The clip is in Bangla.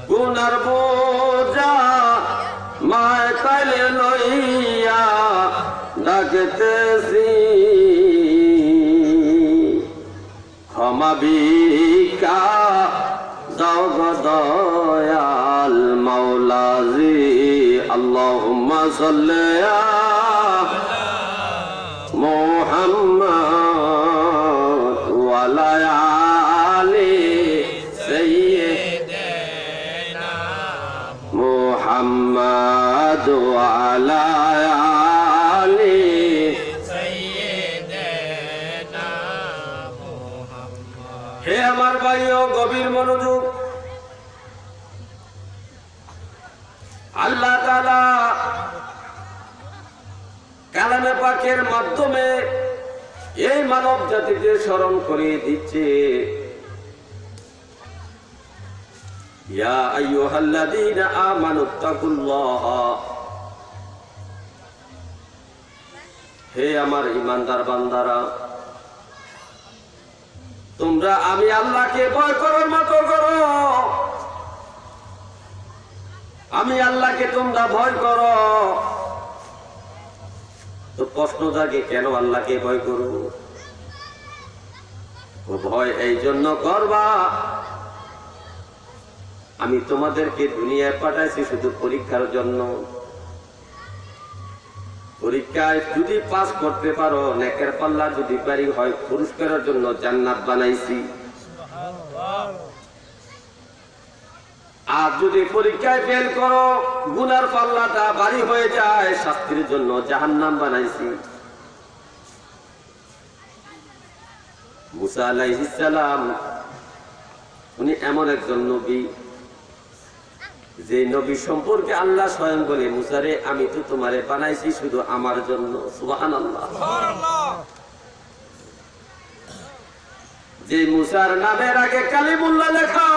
গুনার বোঝা মায় কালে লইয়া ডাকতেছি, ক্ষমা ভিক্ষা দাও গো দয়াল মাওলাজি। আল্লাহুম্মা সাল্লি আলা মুহাম্মাদ ওয়া আলা আলি সাইয়্যিদিনা মুহাম্মাদ ওয়া আলা আলি সাইয়্যিদিনা মুহাম্মাদ। হে আমার ভাইও, গভীর মনোযোগ। আল্লাহ তাআলা কালামে পাকের মাধ্যমে এই মানব জাতিকে স্মরণ করিয়ে দিচ্ছে, ইয়া আইয়ুহাল্লাযীনা আমানুত্তাকুল্লাহ, হে আমার ঈমানদার বান্দারা, তোমরা আমি আল্লাহকে ভয় করার মতো করো। আমি আল্লাহকে তোমরা ভয় করো। তো প্রশ্ন জাগে, কেন আল্লাহকে ভয় করব? ভয় এই জন্য করবা, আমি তোমাদেরকে দুনিয়ায় পাঠাইছি শুধু পরীক্ষার জন্য। পরীক্ষায় যদি পাস করতে পারো, নেকের পাল্লা যদি পারি হয়, পুরস্কারের জন্য জান্নাত বানাইছি। আর যদি পরীক্ষায় ফেল করো, গুনার পাল্লাটা ভারী হয়ে যায়, শাস্তির জন্য জাহান্নাম বানাইছি। মুসা আলাইহিস সালাম উনি এমন একজন নবী, যে নবী সম্পর্কে আল্লাহ স্বয়ং বলে, মুসারে আমি তো তোমারে বানাইছি শুধু আমার জন্য। সুবহানাল্লাহ। যে মুসার নামের আগে কালিমুল্লাহ লেখা,